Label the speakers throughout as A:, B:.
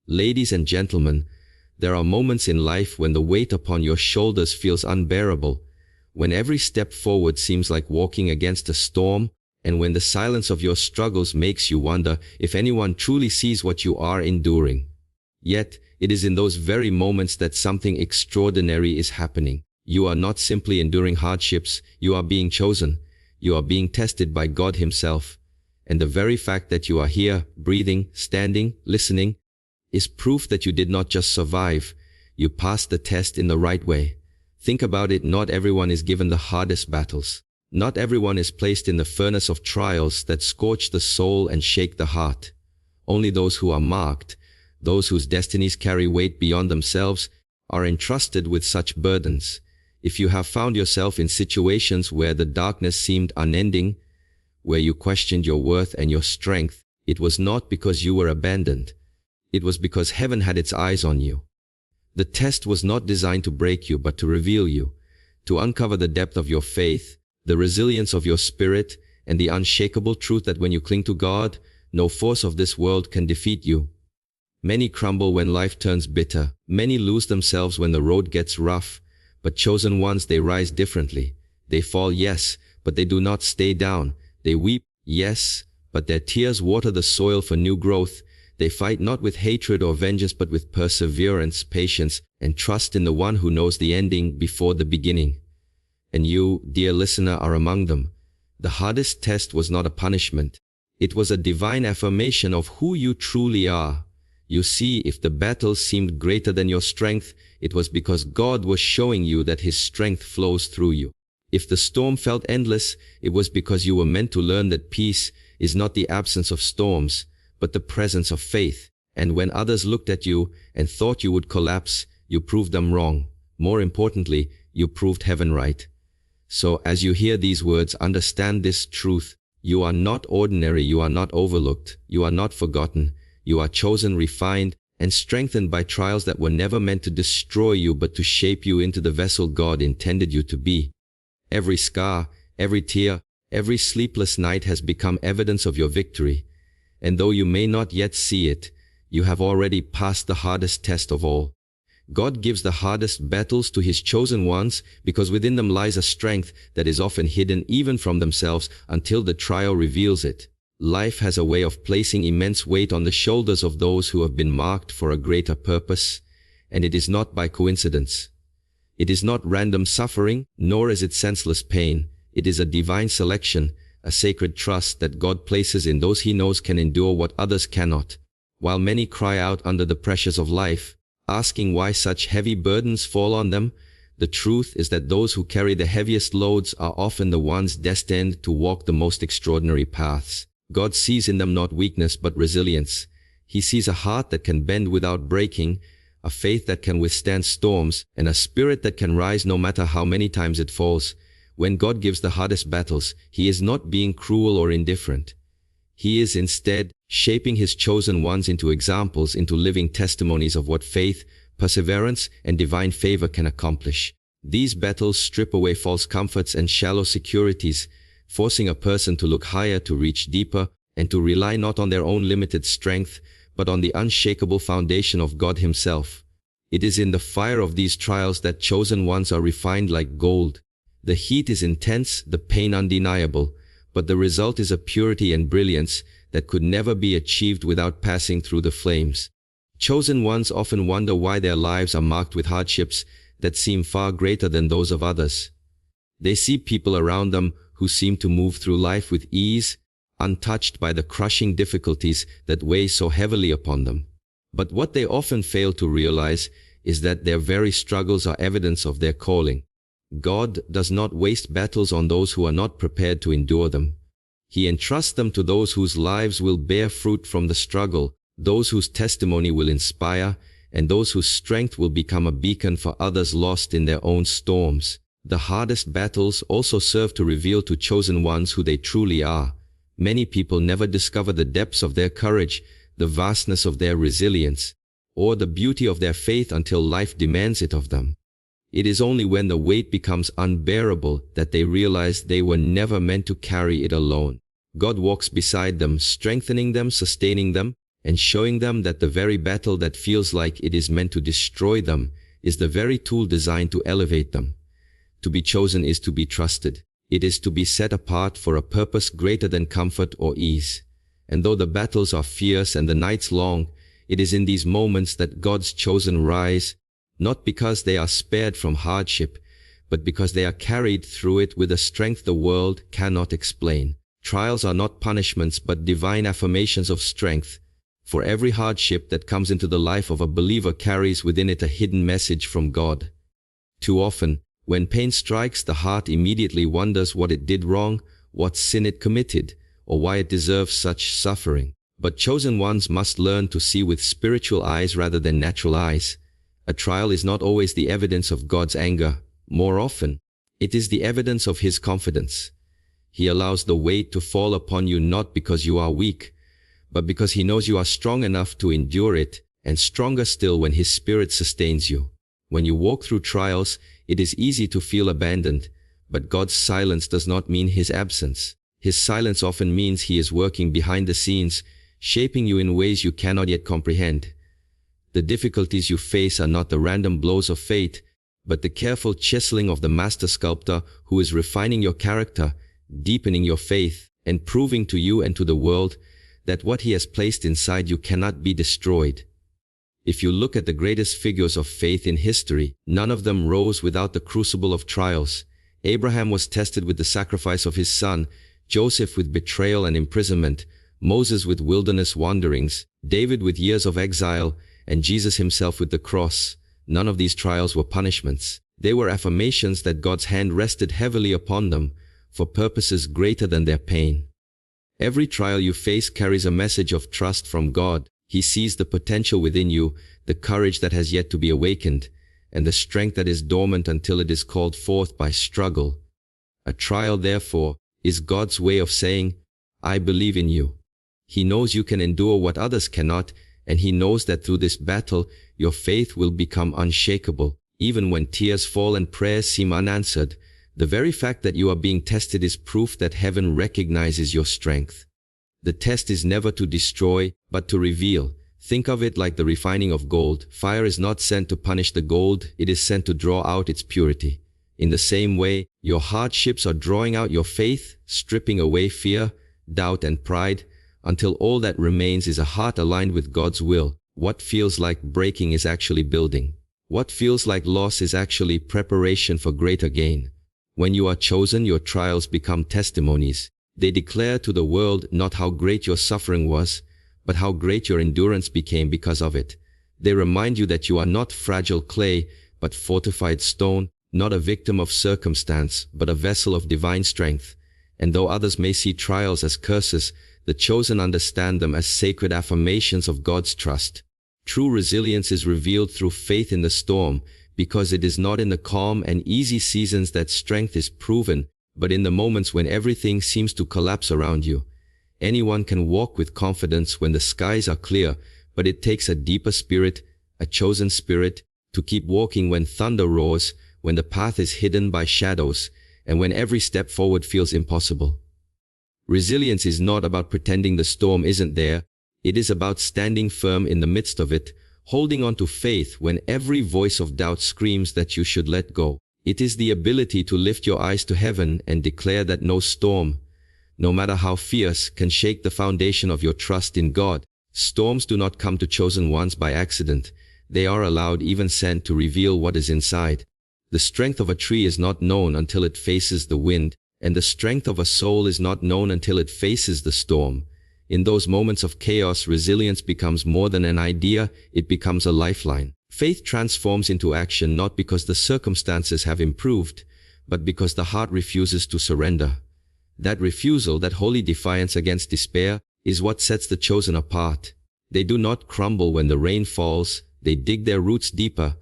A: Ladies and gentlemen, there are moments in life when the weight upon your shoulders feels unbearable, when every step forward seems like walking against a storm, and when the silence of your struggles makes you wonder if anyone truly sees what you are enduring. Yet, it is in those very moments that something extraordinary is happening. You are not simply enduring hardships, you are being chosen. You are being tested by God Himself. And the very fact that you are here, breathing, standing, listening, is proof that you did not just survive, you passed the test in the right way. Think about it, not everyone is given the hardest battles. Not everyone is placed in the furnace of trials that scorch the soul and shake the heart. Only those who are marked, those whose destinies carry weight beyond themselves, are entrusted with such burdens. If you have found yourself in situations where the darkness seemed unending, where you questioned your worth and your strength, it was not because you were abandoned. It was because heaven had its eyes on you. The test was not designed to break you, but to reveal you, to uncover the depth of your faith, the resilience of your spirit, and the unshakable truth that when you cling to God, no force of this world can defeat you. Many crumble when life turns bitter. Many lose themselves when the road gets rough. But chosen ones, they rise differently. They fall, yes, but they do not stay down. They weep, yes, but their tears water the soil for new growth. They fight not with hatred or vengeance, but with perseverance, patience, and trust in the one who knows the ending before the beginning. And you, dear listener, are among them. The hardest test was not a punishment. It was a divine affirmation of who you truly are. You see, if the battle seemed greater than your strength, it was because God was showing you that His strength flows through you. If the storm felt endless, it was because you were meant to learn that peace is not the absence of storms, but the presence of faith. And when others looked at you and thought you would collapse, you proved them wrong. More importantly, you proved heaven right. So as you hear these words, understand this truth. You are not ordinary, you are not overlooked, you are not forgotten. You are chosen, refined, and strengthened by trials that were never meant to destroy you, but to shape you into the vessel God intended you to be. Every scar, every tear, every sleepless night has become evidence of your victory. And though you may not yet see it, you have already passed the hardest test of all. God gives the hardest battles to His chosen ones because within them lies a strength that is often hidden even from themselves until the trial reveals it. Life has a way of placing immense weight on the shoulders of those who have been marked for a greater purpose, and it is not by coincidence. It is not random suffering, nor is it senseless pain. It is a divine selection, a sacred trust that God places in those He knows can endure what others cannot. While many cry out under the pressures of life, asking why such heavy burdens fall on them, the truth is that those who carry the heaviest loads are often the ones destined to walk the most extraordinary paths. God sees in them not weakness but resilience. He sees a heart that can bend without breaking, a faith that can withstand storms, and a spirit that can rise no matter how many times it falls. When God gives the hardest battles, He is not being cruel or indifferent. He is instead shaping His chosen ones into examples, into living testimonies of what faith, perseverance, and divine favor can accomplish. These battles strip away false comforts and shallow securities, forcing a person to look higher, to reach deeper, and to rely not on their own limited strength, but on the unshakable foundation of God Himself. It is in the fire of these trials that chosen ones are refined like gold. The heat is intense, the pain undeniable, but the result is a purity and brilliance that could never be achieved without passing through the flames. Chosen ones often wonder why their lives are marked with hardships that seem far greater than those of others. They see people around them who seem to move through life with ease, untouched by the crushing difficulties that weigh so heavily upon them. But what they often fail to realize is that their very struggles are evidence of their calling. God does not waste battles on those who are not prepared to endure them. He entrusts them to those whose lives will bear fruit from the struggle, those whose testimony will inspire, and those whose strength will become a beacon for others lost in their own storms. The hardest battles also serve to reveal to chosen ones who they truly are. Many people never discover the depths of their courage, the vastness of their resilience, or the beauty of their faith until life demands it of them. It is only when the weight becomes unbearable that they realize they were never meant to carry it alone. God walks beside them, strengthening them, sustaining them, and showing them that the very battle that feels like it is meant to destroy them is the very tool designed to elevate them. To be chosen is to be trusted. It is to be set apart for a purpose greater than comfort or ease. And though the battles are fierce and the nights long, it is in these moments that God's chosen rise, not because they are spared from hardship, but because they are carried through it with a strength the world cannot explain. Trials are not punishments but divine affirmations of strength, for every hardship that comes into the life of a believer carries within it a hidden message from God. Too often, when pain strikes, the heart immediately wonders what it did wrong, what sin it committed, or why it deserves such suffering. But chosen ones must learn to see with spiritual eyes rather than natural eyes. A trial is not always the evidence of God's anger. More often, it is the evidence of His confidence. He allows the weight to fall upon you not because you are weak, but because He knows you are strong enough to endure it, and stronger still when His Spirit sustains you. When you walk through trials, it is easy to feel abandoned, but God's silence does not mean His absence. His silence often means He is working behind the scenes, shaping you in ways you cannot yet comprehend. The difficulties you face are not the random blows of fate, but the careful chiseling of the master sculptor who is refining your character, deepening your faith, and proving to you and to the world that what He has placed inside you cannot be destroyed. If you look at the greatest figures of faith in history, none of them rose without the crucible of trials. Abraham was tested with the sacrifice of his son, Joseph with betrayal and imprisonment, Moses with wilderness wanderings, David with years of exile, and Jesus Himself with the cross. None of these trials were punishments. They were affirmations that God's hand rested heavily upon them for purposes greater than their pain. Every trial you face carries a message of trust from God. He sees the potential within you, the courage that has yet to be awakened, and the strength that is dormant until it is called forth by struggle. A trial, therefore, is God's way of saying, I believe in you. He knows you can endure what others cannot, and He knows that through this battle, your faith will become unshakable. Even when tears fall and prayers seem unanswered, the very fact that you are being tested is proof that heaven recognizes your strength. The test is never to destroy, but to reveal. Think of it like the refining of gold. Fire is not sent to punish the gold, it is sent to draw out its purity. In the same way, your hardships are drawing out your faith, stripping away fear, doubt, and pride, until all that remains is a heart aligned with God's will. What feels like breaking is actually building. What feels like loss is actually preparation for greater gain. When you are chosen, your trials become testimonies. They declare to the world not how great your suffering was, but how great your endurance became because of it. They remind you that you are not fragile clay, but fortified stone, not a victim of circumstance, but a vessel of divine strength. And though others may see trials as curses, the chosen understand them as sacred affirmations of God's trust. True resilience is revealed through faith in the storm, because it is not in the calm and easy seasons that strength is proven, but in the moments when everything seems to collapse around you. Anyone can walk with confidence when the skies are clear, but it takes a deeper spirit, a chosen spirit, to keep walking when thunder roars, when the path is hidden by shadows, and when every step forward feels impossible. Resilience is not about pretending the storm isn't there. It is about standing firm in the midst of it, holding on to faith when every voice of doubt screams that you should let go. It is the ability to lift your eyes to heaven and declare that no storm, no matter how fierce, can shake the foundation of your trust in God. Storms do not come to chosen ones by accident. They are allowed, even sent, to reveal what is inside. The strength of a tree is not known until it faces the wind, and the strength of a soul is not known until it faces the storm. In those moments of chaos, resilience becomes more than an idea, it becomes a lifeline. Faith transforms into action not because the circumstances have improved, but because the heart refuses to surrender. That refusal, that holy defiance against despair, is what sets the chosen apart. They do not crumble when the rain falls, they dig their roots deeper,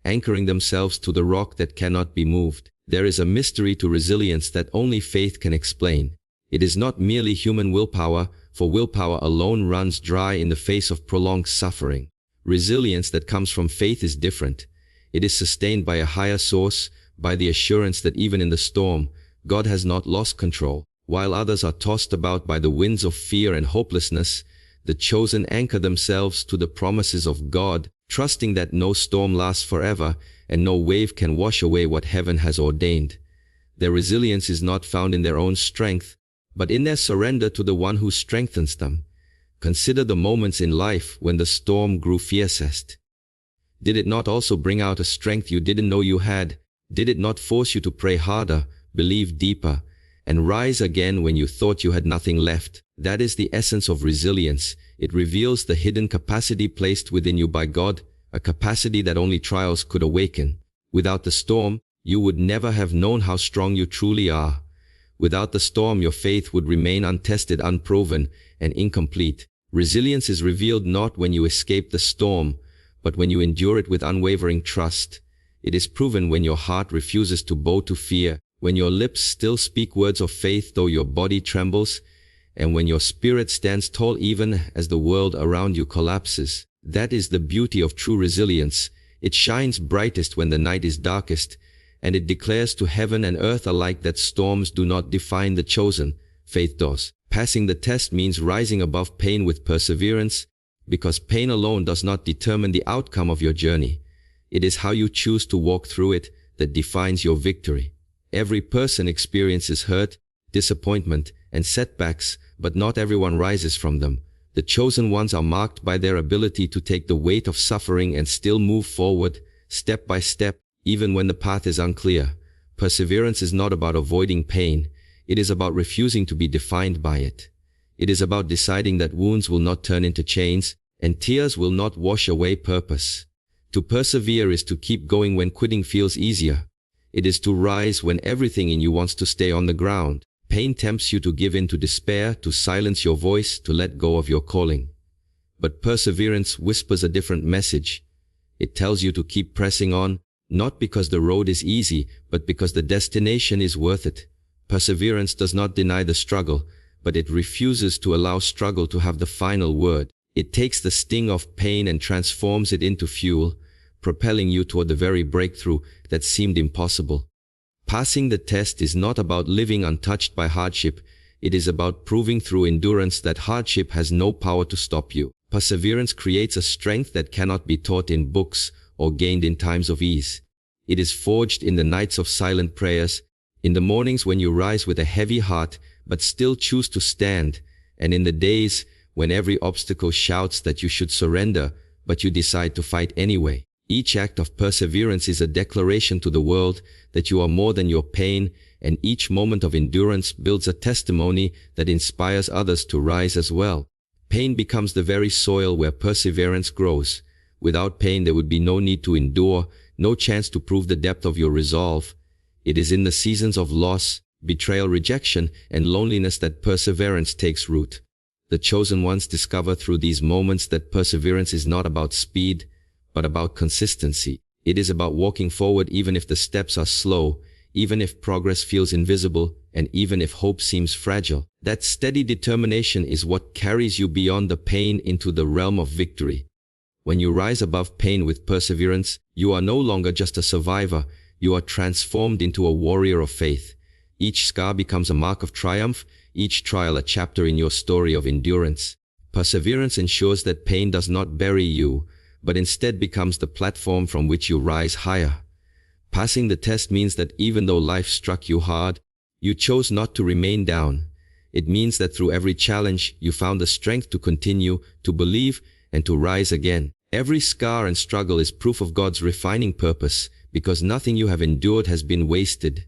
A: anchoring themselves to the rock that cannot be moved. There is a mystery to resilience that only faith can explain. It is not merely human willpower, for willpower alone runs dry in the face of prolonged suffering. Resilience that comes from faith is different. It is sustained by a higher source, by the assurance that even in the storm, God has not lost control. While others are tossed about by the winds of fear and hopelessness, The chosen anchor themselves to the promises of God, trusting that no storm lasts forever and no wave can wash away what heaven has ordained. Their resilience is not found in their own strength, but in their surrender to the one who strengthens them. Consider the moments in life when the storm grew fiercest. Did it not also bring out a strength you didn't know you had? Did it not force you to pray harder, believe deeper, and rise again when you thought you had nothing left? That is the essence of resilience. It reveals the hidden capacity placed within you by God, a capacity that only trials could awaken. Without the storm, you would never have known how strong you truly are. Without the storm, your faith would remain untested, unproven, and incomplete. Resilience is revealed not when you escape the storm, but when you endure it with unwavering trust. It is proven when your heart refuses to bow to fear, when your lips still speak words of faith though your body trembles, and when your spirit stands tall even as the world around you collapses. That is the beauty of true resilience. It shines brightest when the night is darkest, and it declares to heaven and earth alike that storms do not define the chosen, faith does. Passing the test means rising above pain with perseverance, because pain alone does not determine the outcome of your journey. It is how you choose to walk through it that defines your victory. Every person experiences hurt, disappointment, and setbacks, but not everyone rises from them. The chosen ones are marked by their ability to take the weight of suffering and still move forward, step by step, even when the path is unclear. Perseverance is not about avoiding pain. It is about refusing to be defined by it. It is about deciding that wounds will not turn into chains, and tears will not wash away purpose. To persevere is to keep going when quitting feels easier. It is to rise when everything in you wants to stay on the ground. Pain tempts you to give in to despair, to silence your voice, to let go of your calling. But perseverance whispers a different message. It tells you to keep pressing on, not because the road is easy, but because the destination is worth it. Perseverance does not deny the struggle, but it refuses to allow struggle to have the final word. It takes the sting of pain and transforms it into fuel, propelling you toward the very breakthrough that seemed impossible. Passing the test is not about living untouched by hardship. It is about proving through endurance that hardship has no power to stop you. Perseverance creates a strength that cannot be taught in books or gained in times of ease. It is forged in the nights of silent prayers, in the mornings when you rise with a heavy heart but still choose to stand, and in the days when every obstacle shouts that you should surrender, but you decide to fight anyway. Each act of perseverance is a declaration to the world that you are more than your pain, and each moment of endurance builds a testimony that inspires others to rise as well. Pain becomes the very soil where perseverance grows. Without pain, there would be no need to endure, no chance to prove the depth of your resolve. It is in the seasons of loss, betrayal, rejection, and loneliness that perseverance takes root. The chosen ones discover through these moments that perseverance is not about speed, but about consistency. It is about walking forward even if the steps are slow, even if progress feels invisible, and even if hope seems fragile. That steady determination is what carries you beyond the pain into the realm of victory. When you rise above pain with perseverance, you are no longer just a survivor. You are transformed into a warrior of faith. Each scar becomes a mark of triumph, each trial a chapter in your story of endurance. Perseverance ensures that pain does not bury you, but instead becomes the platform from which you rise higher. Passing the test means that even though life struck you hard, you chose not to remain down. It means that through every challenge, you found the strength to continue, to believe, and to rise again. Every scar and struggle is proof of God's refining purpose, because nothing you have endured has been wasted.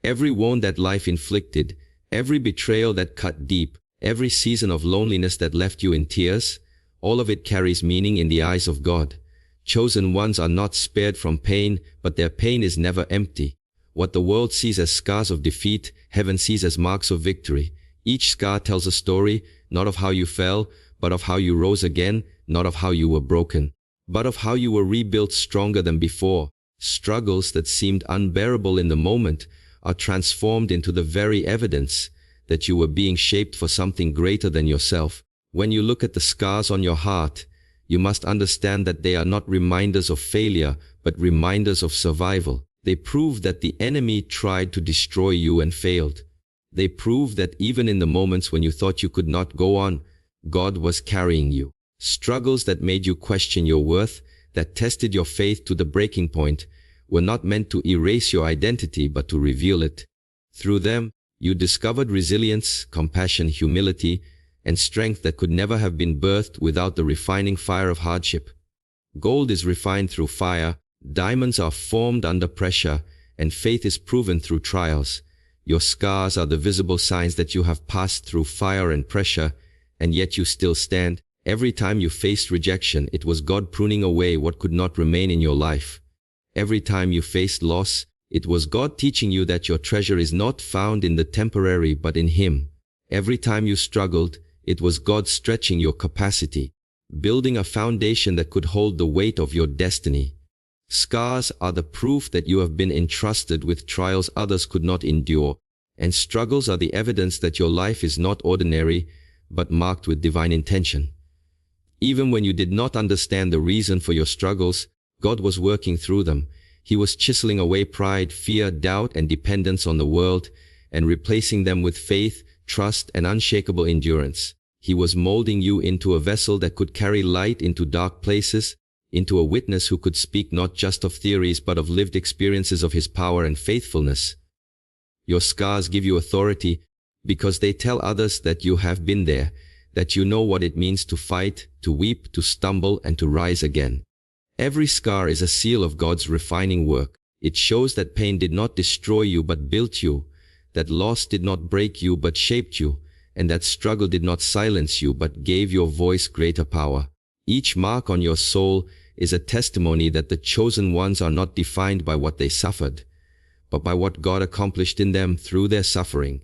A: Every wound that life inflicted, every betrayal that cut deep, every season of loneliness that left you in tears, all of it carries meaning in the eyes of God. Chosen ones are not spared from pain, but their pain is never empty. What the world sees as scars of defeat, heaven sees as marks of victory. Each scar tells a story, not of how you fell, but of how you rose again, not of how you were broken, but of how you were rebuilt stronger than before. Struggles that seemed unbearable in the moment are transformed into the very evidence that you were being shaped for something greater than yourself. When you look at the scars on your heart, you must understand that they are not reminders of failure, but reminders of survival. They prove that the enemy tried to destroy you and failed. They prove that even in the moments when you thought you could not go on, God was carrying you. Struggles that made you question your worth, that tested your faith to the breaking point, were not meant to erase your identity but to reveal it. Through them, you discovered resilience, compassion, humility, and strength that could never have been birthed without the refining fire of hardship. Gold is refined through fire, diamonds are formed under pressure, and faith is proven through trials. Your scars are the visible signs that you have passed through fire and pressure, and yet you still stand. Every time you faced rejection, it was God pruning away what could not remain in your life. Every time you faced loss, it was God teaching you that your treasure is not found in the temporary but in Him. Every time you struggled, it was God stretching your capacity, building a foundation that could hold the weight of your destiny. Scars are the proof that you have been entrusted with trials others could not endure, and struggles are the evidence that your life is not ordinary, but marked with divine intention. Even when you did not understand the reason for your struggles, God was working through them. He was chiseling away pride, fear, doubt, and dependence on the world, and replacing them with faith, trust, and unshakable endurance. He was molding you into a vessel that could carry light into dark places, into a witness who could speak not just of theories but of lived experiences of His power and faithfulness. Your scars give you authority because they tell others that you have been there, that you know what it means to fight, to weep, to stumble, and to rise again. Every scar is a seal of God's refining work. It shows that pain did not destroy you but built you, that loss did not break you but shaped you, and that struggle did not silence you but gave your voice greater power. Each mark on your soul is a testimony that the chosen ones are not defined by what they suffered, but by what God accomplished in them through their suffering.